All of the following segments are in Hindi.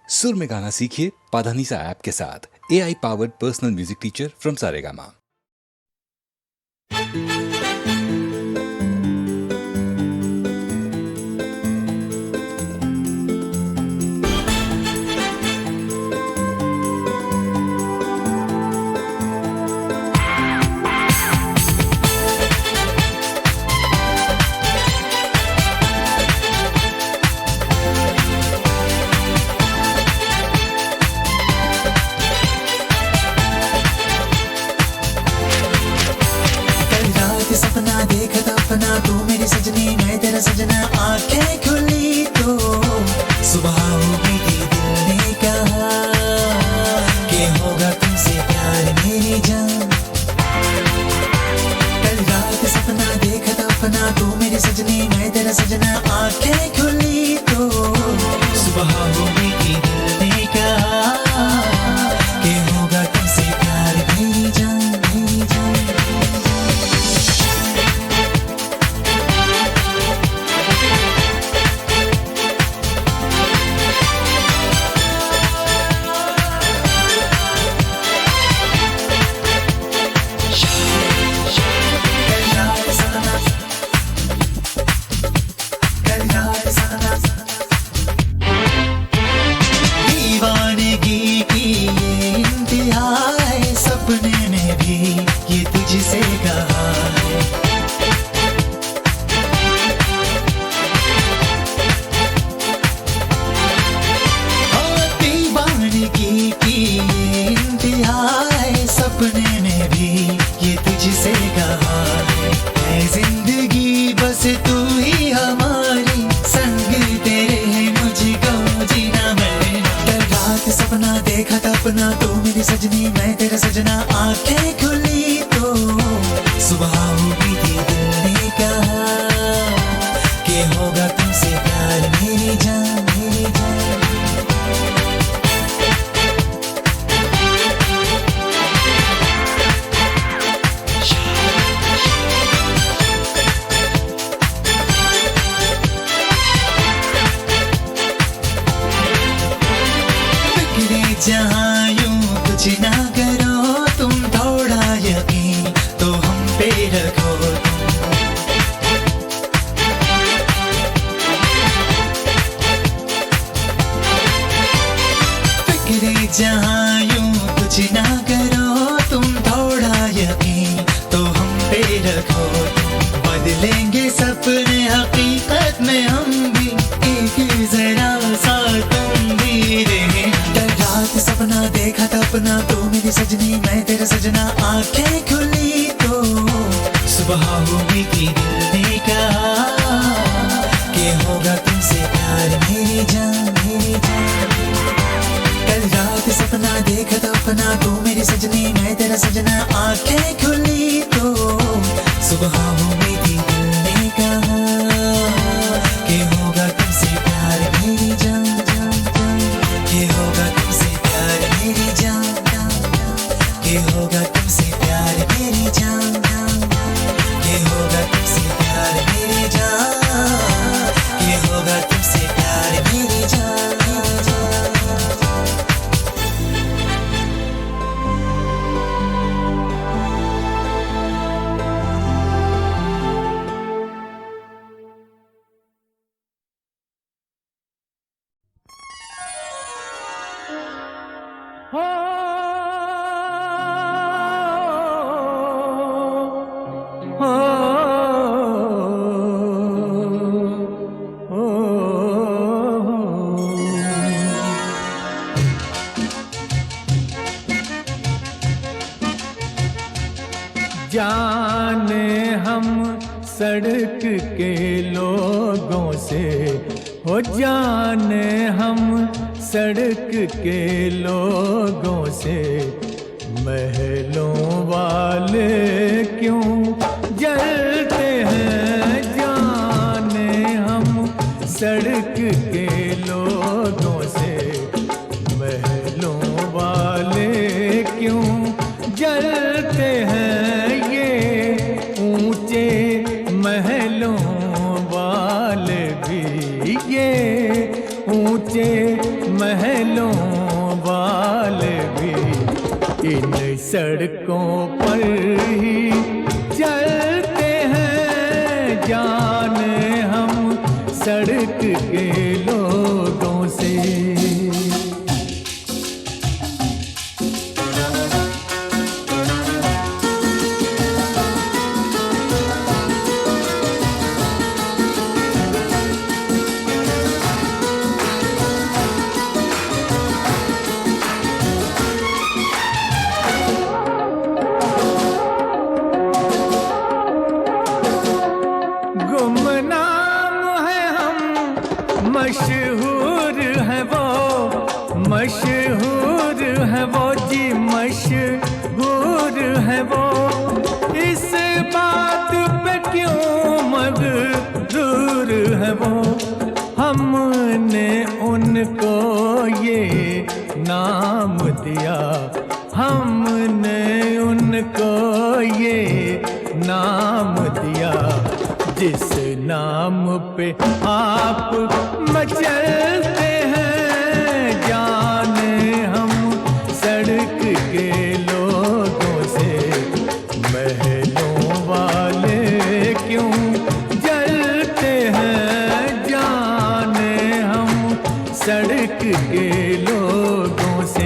सुर में गाना सीखिए पाधानीसा ऐप के साथ। AI powered personal music teacher from Saregama. सपना देखा था अपना, तू मेरी सजनी मैं तेरा सजना। आंखें खुली तो सुबह होगी थी, दिल ने कहा कि होगा तुमसे प्यार मेरी जान। कल रात सपना देखा था अपना, तू मेरी सजनी मैं तेरा सजना। आंखें खुली तो सुबह होगी थी, दिल ने कहा कि होगा तुमसे प्यार मेरी जान, मेरी जान। दीवानगी की ये इंतहा है, सपने में भी ये तुझसे कहा है। दीवानगी की ये इंतहा है, सपने में भी ये तुझसे कहा है। जिंदगी बस तू ही हमारी, संग तेरे है मुझको जीना मैं। कल रात सपना देखा था अपना, तू मेरी सजनी मैं तेरा सजना। आंखें खुली तो सुबह होगी थी, दिल ने कहा कि होगा तुमसे प्यार मेरी जान, मेरी जान। जहाँ यूं कुछ ना करो तुम, थोड़ा यकीन तो हम पे रखो तुम। फिक्रे जहाँ यूं कुछ ना करो तुम, थोड़ा यकीन तो हम पे रखो तुम। बदलेंगे सपने हकीकत में हम भी, एक जरा सा तुम भी रहे। सपना देखा था अपना, तू मेरी सजनी मैं तेरा सजना। आंखें खुली तो सुबह होगी थी, दिल ने कहा कि होगा तुमसे प्यार मेरी जान, मेरी जान। कल रात सपना देखा था अपना, तू मेरी सजनी मैं तेरा सजना। आंखें खुली तो सुबह होगी थी, दिल ने कहा कि होगा तुमसे प्यार मेरी जान, जान, जान। कि होगा तुमसे प्यार मेरी जान, कि होगा तुमसे प्यार मेरी जान, कि होगा तुमसे प्यार मेरी जान, कि होगा तुमसे प्यार मेरी जान, मेरी जान। जाने हम सड़क के लोगों से, हो जाने हम सड़क के लोगों से, महलों वाले क्यों जलते हैं। जाने हम सड़क के लोगों से, महलों वाले क्यों जलते हैं। महलों वाले भी ये ऊंचे महल महलों वाले भी इन सड़कों पर ही चलते हैं, जाने हम सड़क के लोगों से। गुमनाम है हम, मशहूर है वो, मशहूर है वो जी, मशहूर है वो। इस बात पे क्यों मगरूर है वो, हमने उनको ये नाम दिया, हमने उनको ये नाम दिया, जिस नाम पे आप मचलते हैं, जाने हम सड़क के लोगों से। महलों वाले क्यों जलते हैं, जाने हम सड़क के लोगों से।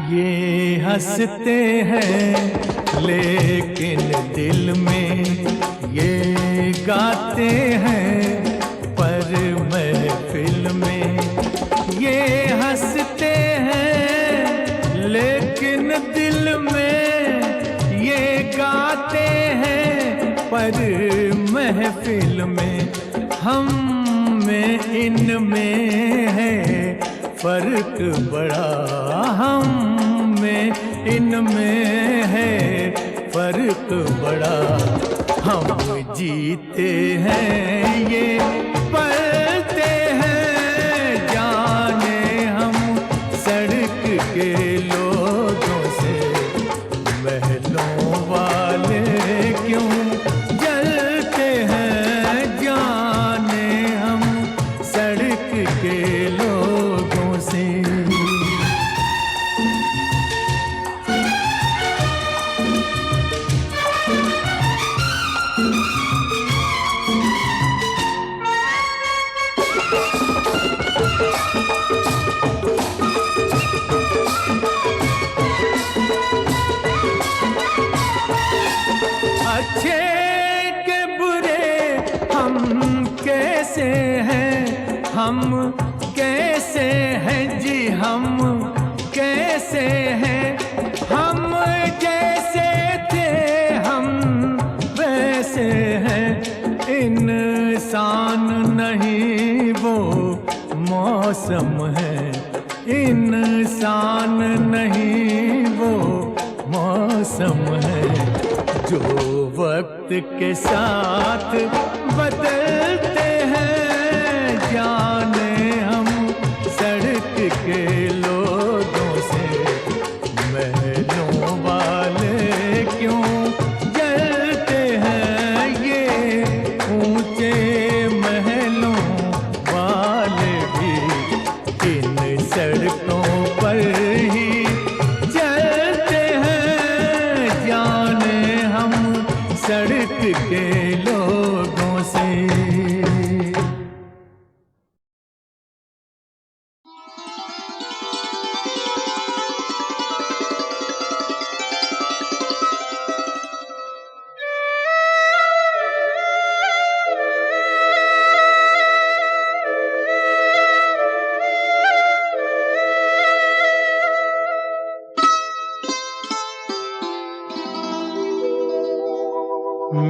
ये हंसते हैं लेकिन दिल में ये गाते हैं, पर महफिल में ये हंसते हैं लेकिन दिल में ये गाते हैं, पर महफिल में हम में इनमें है फर्क बड़ा, हम में इनमें है फर्क बड़ा। हम जीते हैं ये पलते हैं, जाने हम सड़क के लोगों से। महलों वाले क्यों जलते हैं, जाने हम सड़क के लोगों से। अच्छे के बुरे हम कैसे हैं, हम कैसे हैं जी, हम कैसे हैं। हम जैसे थे हम वैसे हैं, इंसान नहीं वो मौसम है, इंसान नहीं वो मौसम है, जो वक्त के साथ बदलते हैं, जाने हम सड़क के लोगों से। महलों वाले क्यों जलते हैं, ये ऊंचे महलों वाले भी इन सड़कों पर ही चलते हैं, जाने हम सड़क के लोगों से।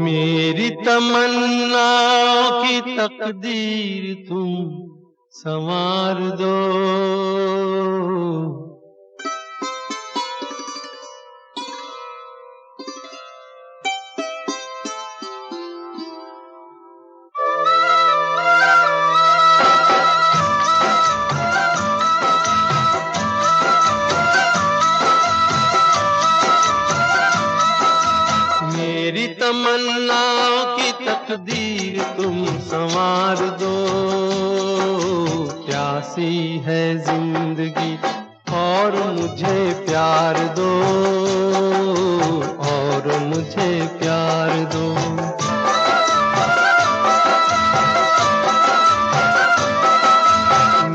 मेरी तमन्नाओं की तकदीर तुम संवार दो, तमन्नाओं की तकदीर तुम संवार दो। प्यासी है जिंदगी और मुझे प्यार दो, और मुझे प्यार दो।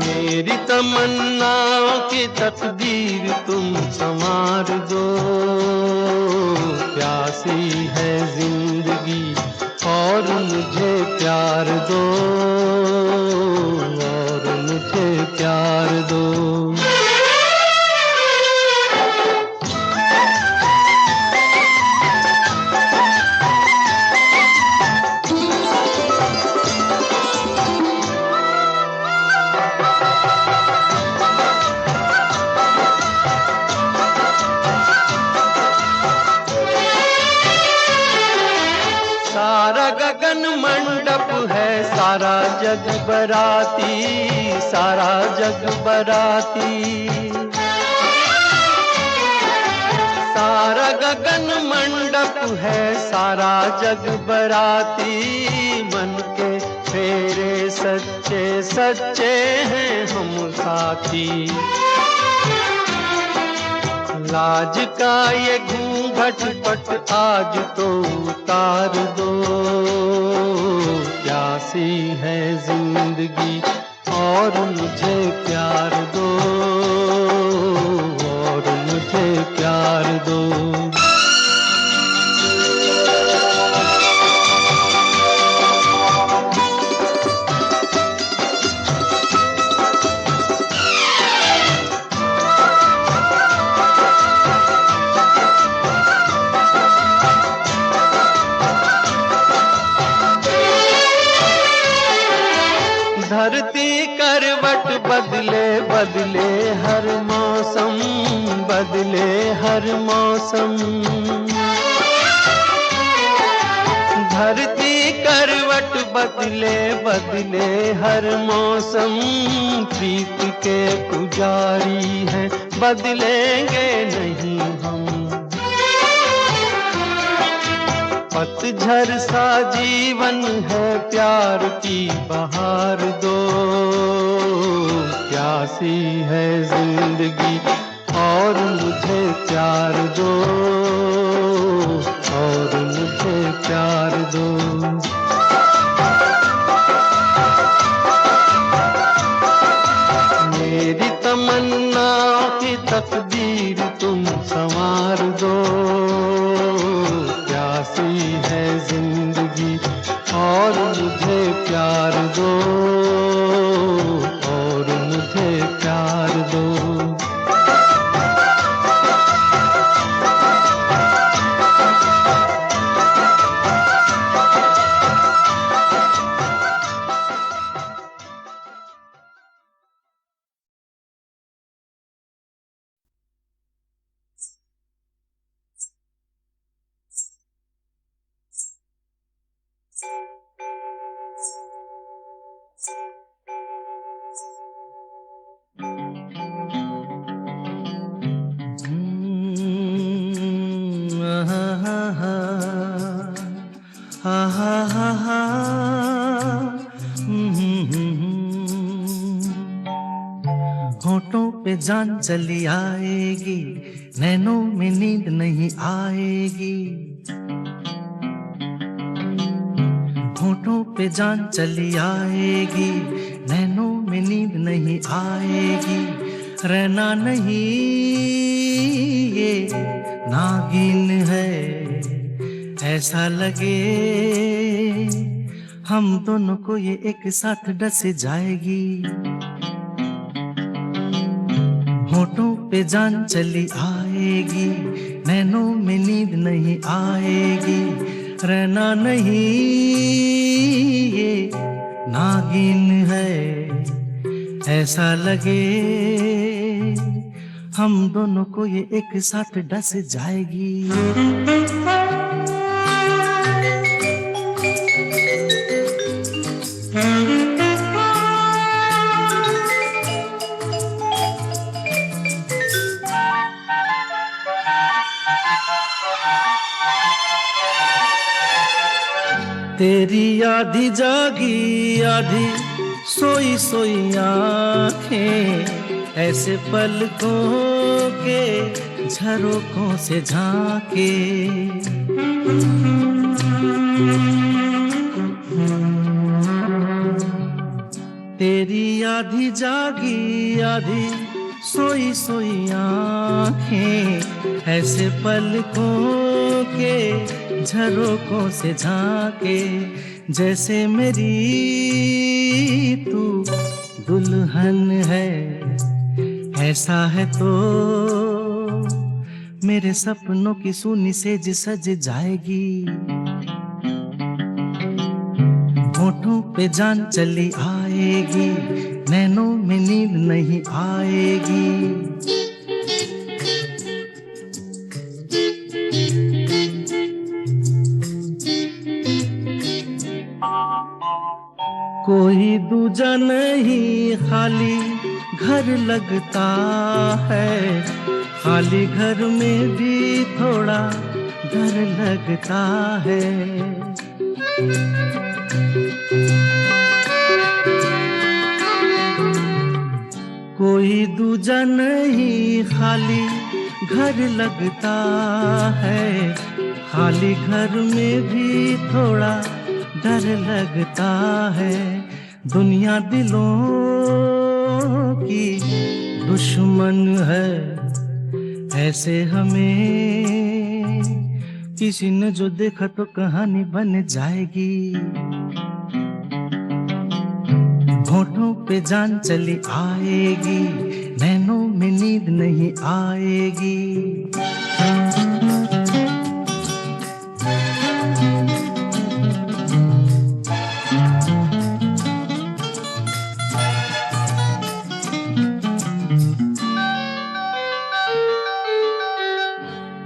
मेरी तमन्नाओं की तकदीर तुम संवार दो। प्यासी है जिंदगी और मुझे प्यार दो, और मुझे प्यार दो। सारा गगन मंडप है, सारा जग बराती, सारा जग बराती। सारा गगन मंडप है, सारा जग बराती। मन के फेरे सच्चे सच्चे हैं हम साथी। लाज का ये घूंघट पट आज तो उतार दो। प्यासी है जिंदगी और मुझे प्यार दो, और मुझे प्यार दो। धरती करवट बदले बदले हर मौसम, बदले हर मौसम। धरती करवट बदले बदले हर मौसम। प्रीत के पुजारी हैं, बदलेंगे नहीं हम। पतझर सा जीवन है, प्यार की बहार दो। प्यासी है जिंदगी और मुझे प्यार दो, और मुझे प्यार दो। मेरी तमन्ना की तकदीर तुम संवार दो। प्यासी है जिंदगी और मुझे प्यार दो, और मुझे प्यार दो। होठों पे जान चली आएगी, नैनों में नींद नहीं आएगी। होठों पे जान चली आएगी, नैनों में नींद नहीं आएगी। रहना नहीं ये नागिन है, ऐसा लगे हम दोनों को ये एक साथ डस जाएगी। होठों पे जान चली आएगी, नैनों में नींद नहीं आएगी। रहना नहीं ये नागिन है, ऐसा लगे हम दोनों को ये एक साथ डस जाएगी। तेरी आधी जागी आधी सोई सोई आंखें ऐसे पलकों के झरोकों से झांके। तेरी आधी जागी आधी सोई सोई आंखें ऐसे पलकों के झरोकों से झांके। जैसे मेरी तू दुल्हन है ऐसा है तो मेरे सपनों की सूनी सेज सज जाएगी। होठों पे जान चली आएगी नैनों में नींद नहीं आएगी। कोई दूजा नहीं खाली घर लगता है, खाली घर में भी थोड़ा डर लगता है। कोई दूजा नहीं खाली घर लगता है, खाली घर में भी थोड़ा डर लगता है। दुनिया दिलों की दुश्मन है ऐसे हमें किसी ने जो देखा तो कहानी बन जाएगी। होठों पे जान चली आएगी नैनों में नींद नहीं आएगी।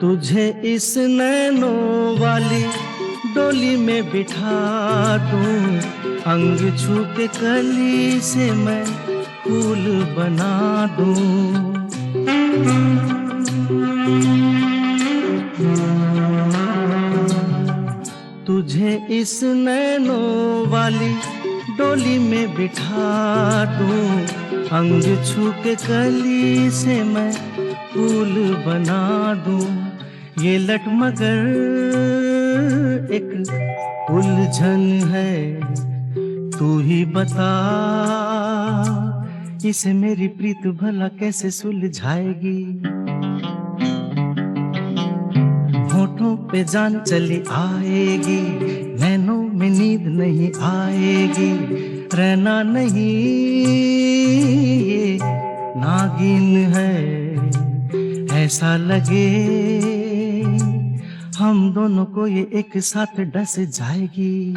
तुझे इस नैनों वाली डोली में बिठा दूं, अंग छू के कली से मैं फूल बना दूं। तुझे इस नैनों वाली डोली में बिठा दूं, अंग छू के कली से मैं फूल बना दूं। ये लटमगर एक उलझन है, तू ही बता इसे मेरी प्रीत भला कैसे सुलझाएगी। होठों पे जान चली आएगी नैनों में नींद नहीं आएगी। रहना नहीं ये नागिन है ऐसा लगे हम दोनों को ये एक साथ डस जाएगी।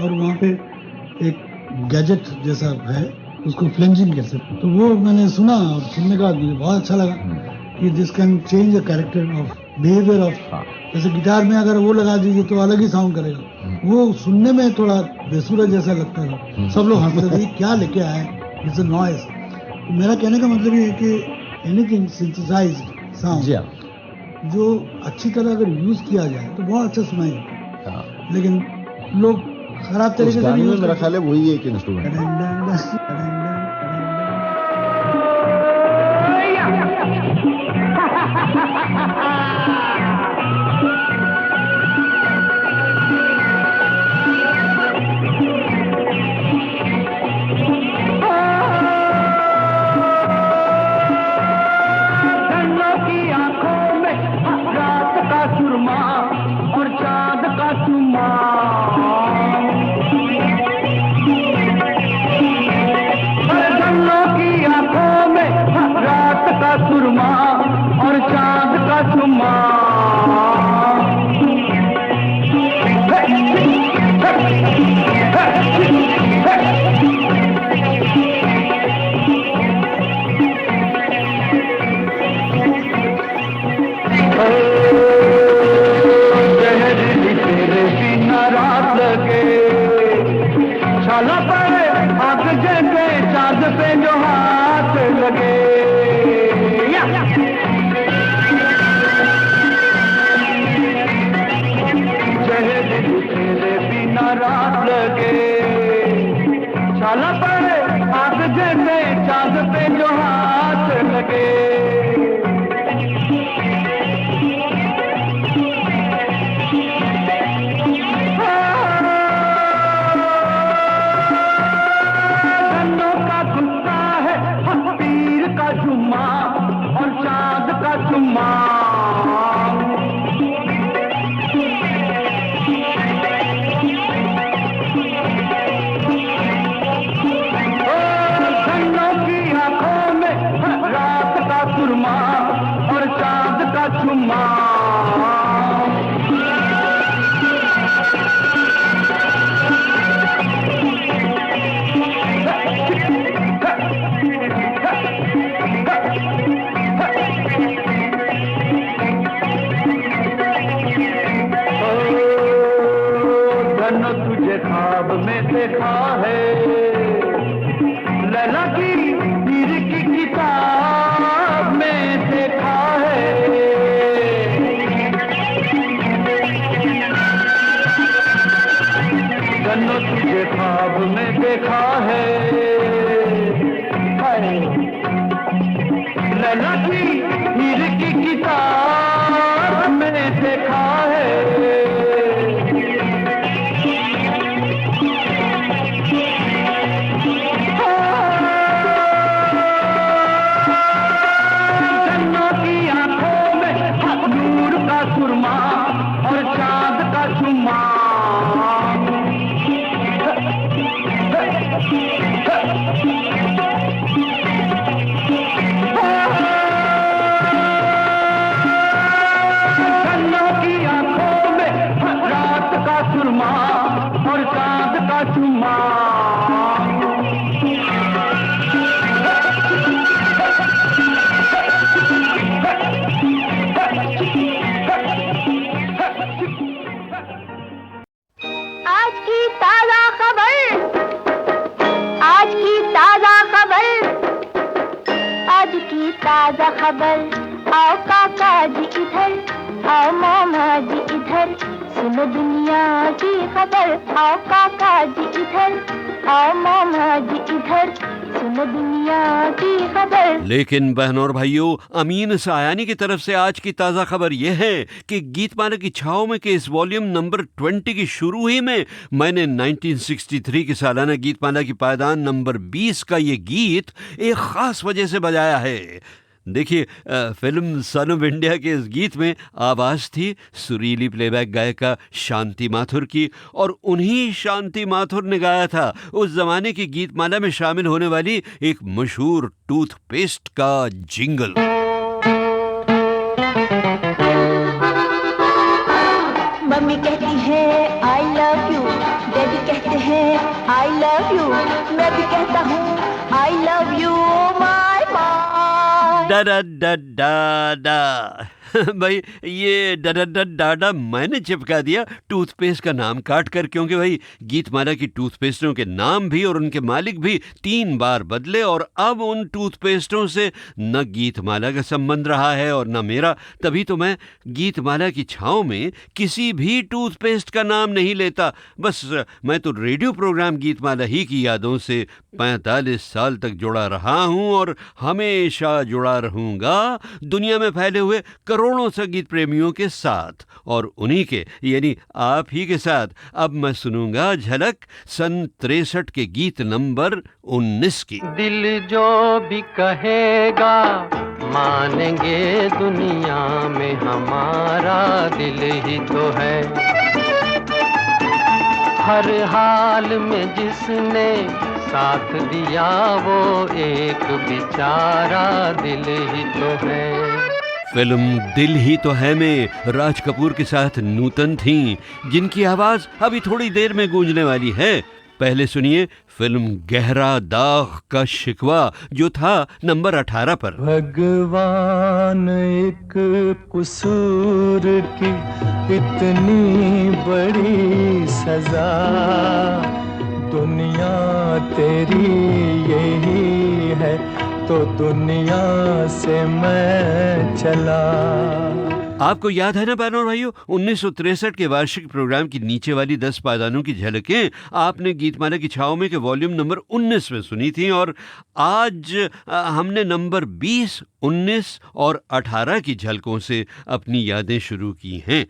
और वहाँ पे एक गैजेट जैसा है, उसको फ्लेंजिंग कहते हैं। तो वो मैंने सुना और सुनने के बाद मुझे बहुत अच्छा लगा कि this can change the character of behaviour of, जैसे गिटार में अगर वो लगा दीजिए तो अलग ही साउंड करेगा, वो सुनने में थोड़ा बेसुरा जैसा लगता था। सब लोग हंसते थे क्या लेके आए, इट्स अ नॉइज। तो मेरा कहने का मतलब ये है कि एनीथिंग सिंथेसाइज्ड साउंड जो अच्छी तरह अगर यूज किया जाए तो बहुत अच्छा सुनाई देता है, लेकिन लोग खराब तरीके से यूज, मेरा ख्याल है वही एक इंस्ट्रूमेंट ताजा खबर। आओ काका जी इधर, आओ मामा जी इधर, सुनो दुनिया की खबर। आओ काका जी इधर, आओ मामा जी इधर, सुनो दुनिया की खबर। लेकिन बहनों और भाइयों, अमीन सायानी की तरफ से आज की ताज़ा खबर यह है कि गीतमाला की छाव में के इस वॉल्यूम नंबर 20 की शुरू ही में मैंने 1963 की सालाना गीतमाला की पायदान नंबर 20 का ये गीत एक ख़ास वजह से बजाया है। देखिए, फिल्म सन ऑफ इंडिया के इस गीत में आवाज़ थी सुरीली प्लेबैक गायिका शांति माथुर की, और उन्हीं शांति माथुर ने गाया था उस ज़माने की गीतमाला में शामिल होने वाली एक मशहूर टूथपेस्ट का जिंगल। मम्मी कहती है आई लव यू, डैडी कहते I love you, मैं भी कहता हूँ I love you, my my. डा डा डा डा डा भाई ये डा डा डा डा डा मैंने चिपका दिया टूथपेस्ट का नाम काट कर, क्योंकि भाई गीतमाला की टूथपेस्टों के नाम भी और उनके मालिक भी 3 बार बदले, और अब उन टूथपेस्टों से न गीतमाला का संबंध रहा है और न मेरा। तभी तो मैं गीतमाला की छाँव में किसी भी टूथपेस्ट का नाम नहीं लेता। बस मैं तो रेडियो प्रोग्राम गीतमाला ही की यादों से 45 साल तक जुड़ा रहा हूं और हमेशा जुड़ा रहूंगा दुनिया में फैले हुए करोड़ों संगीत प्रेमियों के साथ, और उन्हीं के यानी आप ही के साथ अब मैं सुनूंगा झलक सन 63 के गीत नंबर 19 की। दिल जो भी कहेगा मानेंगे, दुनिया में हमारा दिल ही तो है। हर हाल में जिसने साथ दिया वो एक बेचारा दिल ही तो है। फिल्म दिल ही तो है में राज कपूर के साथ नूतन थीं, जिनकी आवाज अभी थोड़ी देर में गूंजने वाली है। पहले सुनिए फिल्म गहरा दाग का शिकवा, जो था नंबर 18 पर। भगवान एक कसूर की इतनी बड़ी सजा, दुनिया तेरी यही है तो दुनिया से मैं चला। आपको याद है ना बहनों और भाइयों, 1963 के वार्षिक प्रोग्राम की नीचे वाली 10 पायदानों की झलकें आपने गीतमाला की छाँव में के वॉल्यूम नंबर 19 में सुनी थी, और आज हमने नंबर 20, 19 और 18 की झलकों से अपनी यादें शुरू की हैं।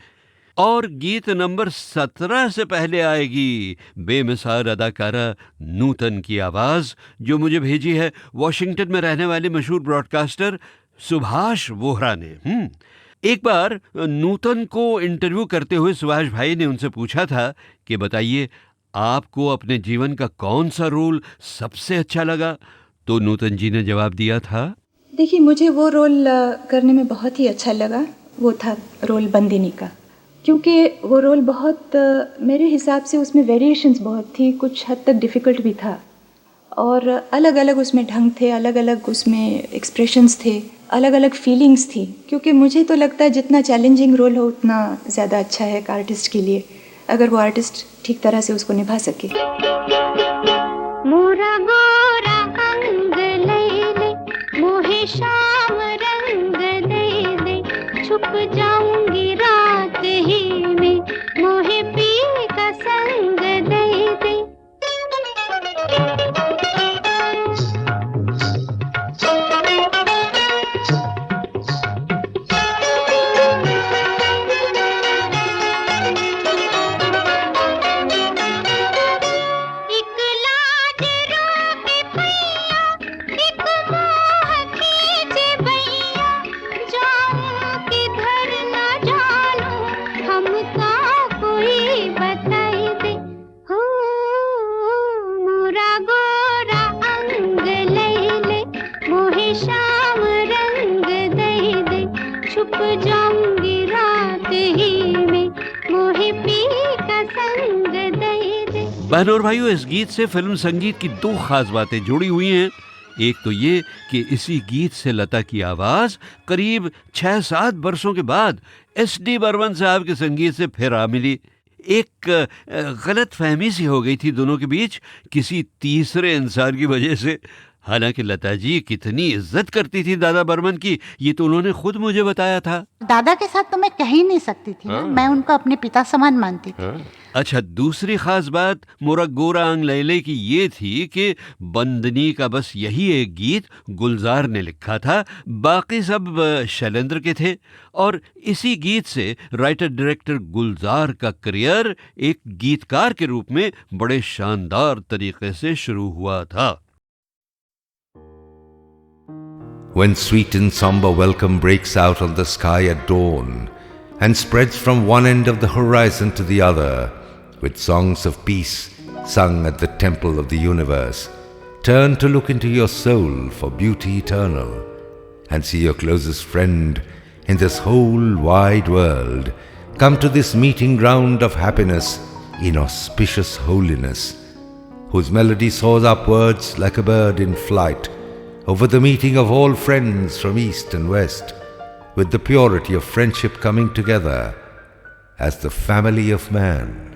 और गीत नंबर 17 से पहले आएगी बेमिसाल अदाकारा नूतन की आवाज, जो मुझे भेजी है वॉशिंगटन में रहने वाले मशहूर ब्रॉडकास्टर सुभाष वोहरा ने। एक बार नूतन को इंटरव्यू करते हुए सुभाष भाई ने उनसे पूछा था कि बताइए आपको अपने जीवन का कौन सा रोल सबसे अच्छा लगा, तो नूतन जी ने जवाब दिया था, देखिए मुझे वो रोल करने में बहुत ही अच्छा लगा, वो था रोल बंदिनी का, क्योंकि वो रोल बहुत मेरे हिसाब से उसमें वेरिएशंस बहुत थी, कुछ हद तक डिफ़िकल्ट भी था, और अलग अलग उसमें ढंग थे, अलग अलग उसमें एक्सप्रेशंस थे, अलग अलग फीलिंग्स थी। क्योंकि मुझे तो लगता है जितना चैलेंजिंग रोल हो उतना ज़्यादा अच्छा है एक आर्टिस्ट के लिए, अगर वो आर्टिस्ट ठीक तरह से उसको निभा सके। मोरा गोरा अंग ले ले, मोहे शाम रंग दे दे, छुप जाऊंगी रात ही में, मोहे पी का संग दे दे। बहनों और भाइयों, इस गीत से फिल्म संगीत की 2 खास बातें जुड़ी हुई हैं। एक तो ये कि इसी गीत से लता की आवाज करीब 6-7 वर्षों के बाद एस.डी. बर्मन साहब के संगीत से फिर आ मिली। एक गलत फहमी सी हो गई थी दोनों के बीच किसी तीसरे इंसान की वजह से। हालांकि लता जी कितनी इज्जत करती थी दादा बर्मन की, ये तो उन्होंने खुद मुझे बताया था। दादा के साथ तो मैं कह ही नहीं सकती थी ना, मैं उनको अपने पिता समान मानती थी। अच्छा, दूसरी खास बात मोरा गोरा अंग लैले की ये थी कि बंदनी का बस यही एक गीत गुलजार ने लिखा था, बाकी सब शैलेंद्र के थे, और इसी गीत से राइटर डायरेक्टर गुलजार का करियर एक गीतकार के रूप में बड़े शानदार तरीके से शुरू हुआ था। When sweet and somber welcome breaks out on the sky at dawn and spreads from one end of the horizon to the other with songs of peace sung at the temple of the universe, turn to look into your soul for beauty eternal and see your closest friend in this whole wide world come to this meeting ground of happiness in auspicious holiness. whose melody soars upwards like a bird in flight over the meeting of all friends from east and west, with the purity of friendship coming together as the family of man.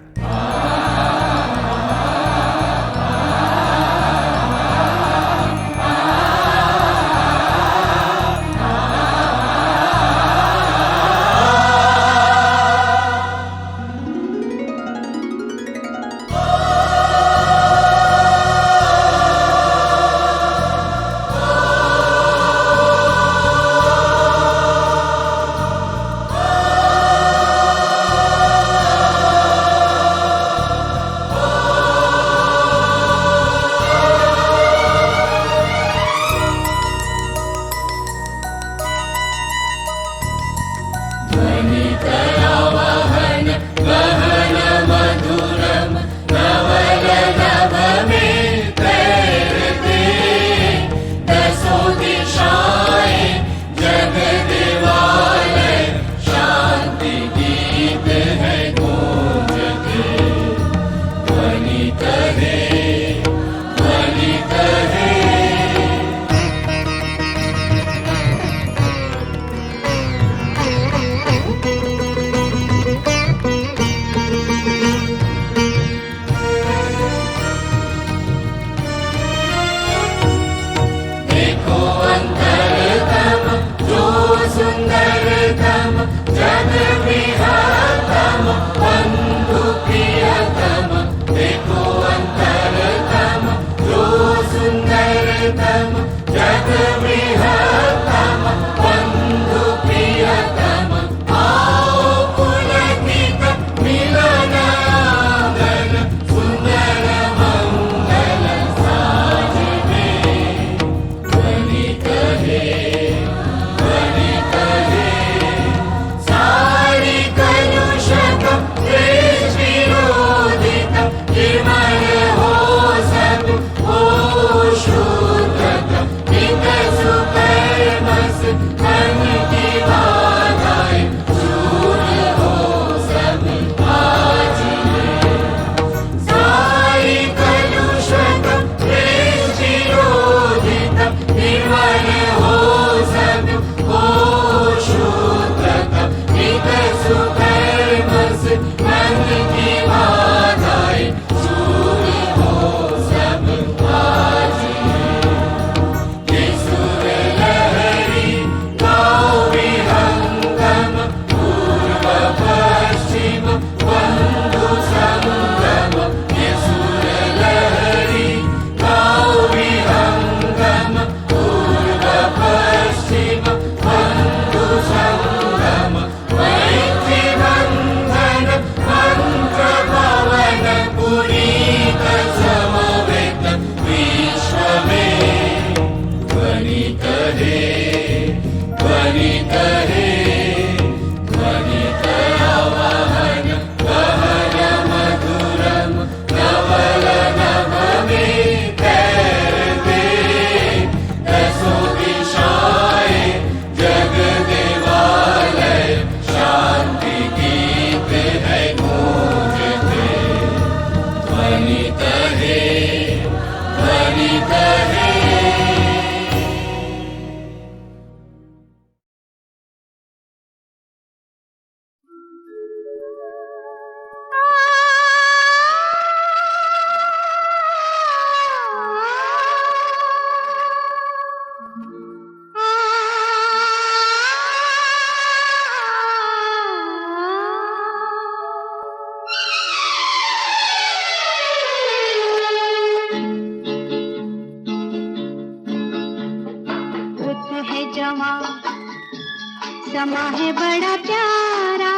समा है बड़ा प्यारा,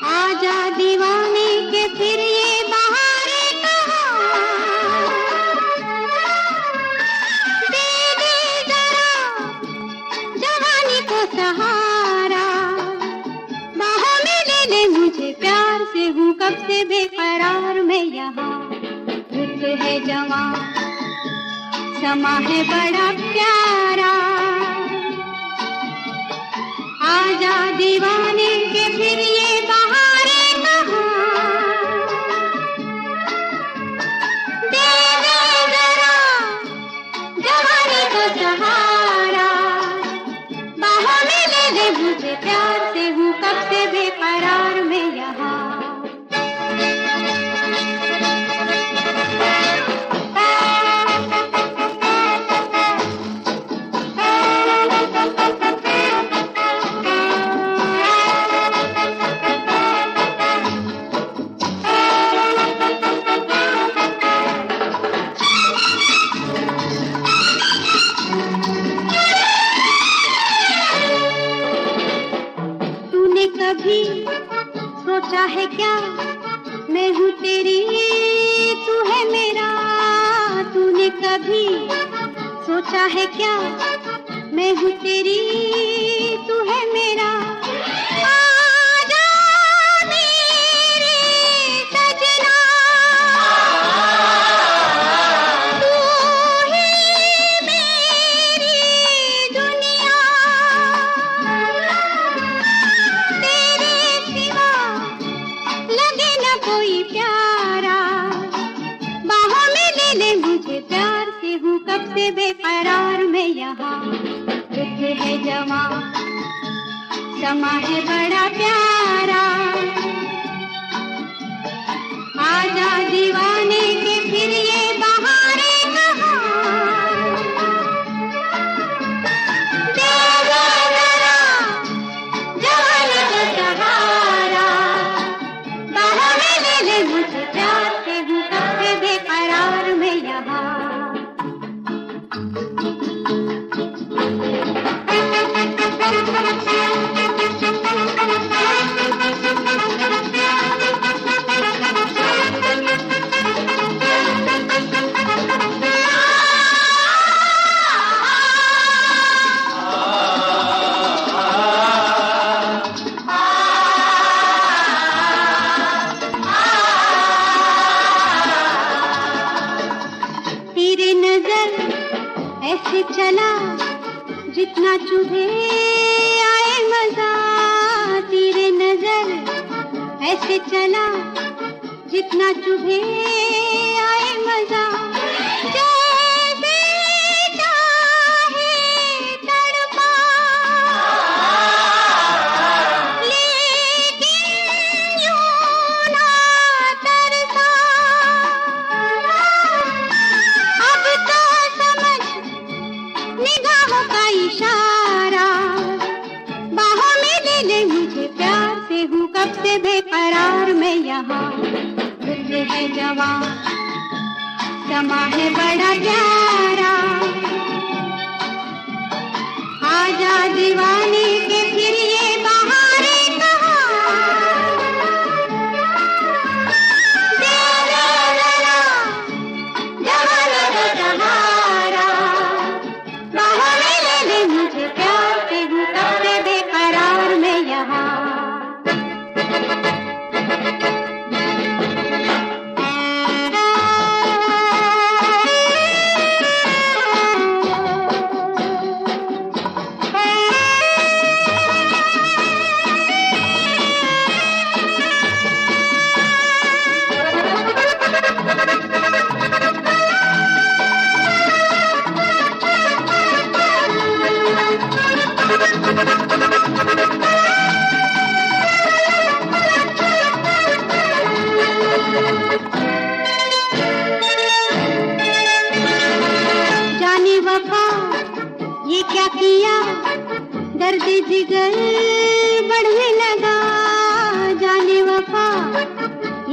आजा दीवाने के फिर ये बहारे कहाँ, दे दे जरा जवानी को सहारा, बाहों में ले ले मुझे प्यार से, हूँ कब से बेकरार मैं यहाँ, रुत है जवां समा है बड़ा प्यारा, आजा दीवाने के फिर ये बहारे कहाँ, मुझे प्यार से हूँ कब से बेकरार मैं यहाँ कभी सोचा है क्या मैं हूँ तेरी तू है मेरा तूने कभी सोचा है क्या मैं हूँ तेरी तू है मेरा आजा मेरे सजना तू ही मेरी दुनिया लगे न कोई प्यारा बाहों में ले ले मुझे प्यार से हूँ कब से बेकरार मैं यहाँ रुत है जवां समा है बड़ा प्यारा आजा दीवाने के फिर ये बहारे कहाँ दे दे जरा जवानी का सहारा बाहों में ले ले मुझे प्यार से हूँ कब से बेकरार मैं यहाँ तेरे नजर ऐसे चला जितना चुभे आए मजा तेरे नजर ऐसे चला जितना चुभे आए मजा जैसे चाहे तड़पा लेकिन यूं ना तरसा अब तो समझ निगाहों का इशारा बाहों में ले ले मुझे प्यार से हूँ कब से बेकरार मैं यहाँ रुत है जवां समा है बड़ा प्यारा आजा दीवाने के फिर ये बहारे कहाँ दे दे जरा जवानी का सहारा बाहों में ले ले मुझे प्यार से हूँ कब से बेकरार मैं यहाँ जाने वफा ये क्या किया दर्द जिगर बढ़ने लगा जाने वफा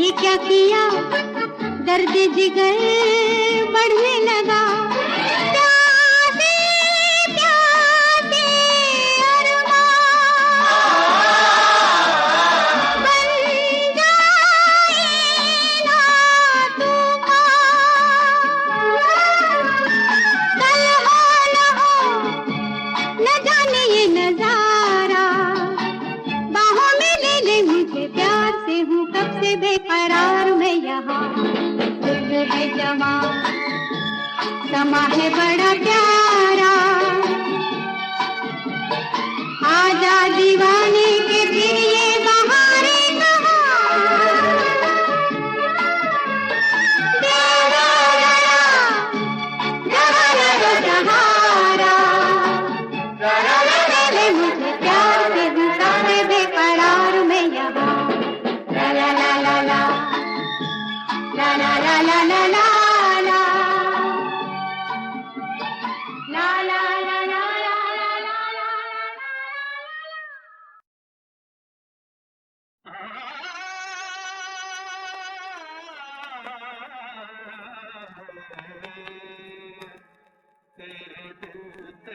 ये क्या किया दर्द जिगर बढ़ने लगा प्यासे प्यासे अरमां बन जाए ना कल हो न हो न जाने ये नजारा बाहों में ले ले मुझे प्यार से हूँ कब से बेकरार मैं यहाँ रुत है जवां समा है बड़ा प्यारा आजा दीवाने के फिर ये बहारे कहाँ दे दे जरा जवानी का सहारा ले ले मुझे प्यार से हूँ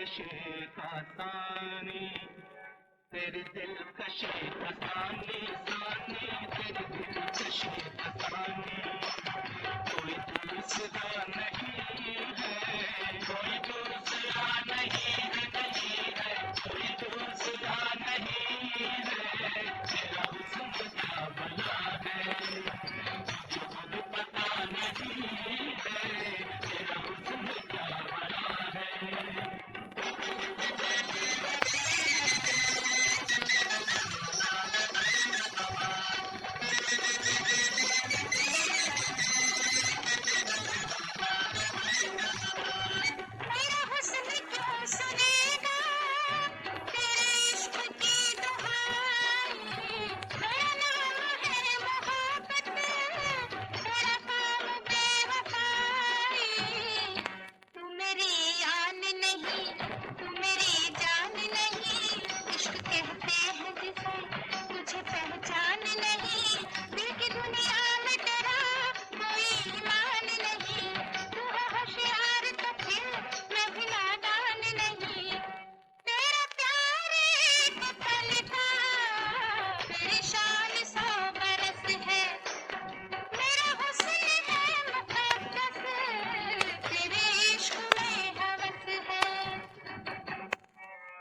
कशे का सानी, तेरी दिल कशे का सानी सानी, तेरी दिल कशे का सानी। कोई दूसरा नहीं है, कोई दूसरा नहीं है, नहीं है कोई दूसरा नहीं है। तेरा हुस्न क्या बला है, मुझे खुद पता नहीं है। तेरा हुस्न क्या बला है। मेरा हुस्न क्यों सुनेगा तेरे इश्क की दुहाई। मेरा नाम है मोहब्बत, तेरा काम बेवफाई। तू मेरी आन नहीं, तू मेरी जान नहीं, इश्क कहते हैं जिसे तुझे पहचान नहीं। दिल की दुनिया में तेरा कोई ईमान नहीं। तू है होशियार तो फिर मैं भी नादान नहीं। तेरा प्यार एक पल का, मेरी शान 100 बरस है। मेरा हुस्न है मुकद्दस, तेरे इश्क में हवस है।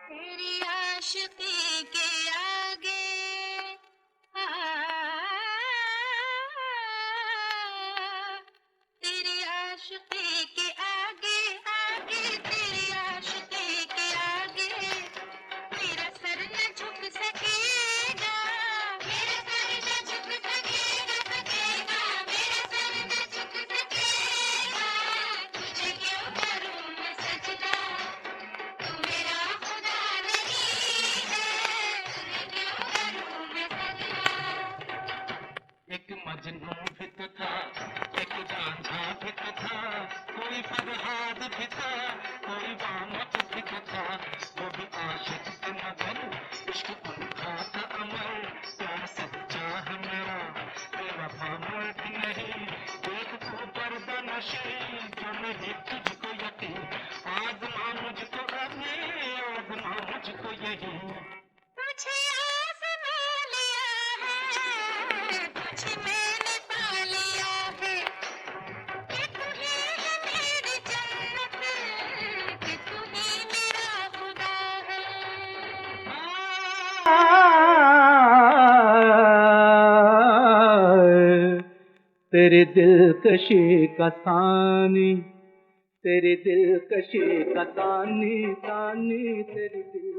तेरी आशिकी के आगे तेरी आशिकी के आगे आगे, तेरी आशिकी के आगे मेरा सर न झुक सकेगा। मेरा सर न झुक सकेगा, मेरा सर न झुक सकेगा। तुझे क्यों करूं मैं सजदा, तू मेरा खुदा नहीं है। तुझे क्यों करूं मैं सजदा। एक मजनू भी तो था, एक रांझा भी तो था, कोई फरहाद भी था, कोई वामक भी तो था। वो भी आशिक थे मगर इश्क उनका था अमर। प्यार सच्चा है मेरा, बेवफा मुल्क नहीं। देख तू पर्दा नशी, जो नहीं तुझको यकीन। आजमा मुझको अभी, आजमा मुझको यही। तुझे आज़मा लिया है, तुझे मैंने पा लिया है। कि तू ही है मेरी जन्नत, कि तू ही मेरा खुदा है। तेरे दिल कशे का सानी, तेरे दिल कशे का सानी सानी, तेरे दिल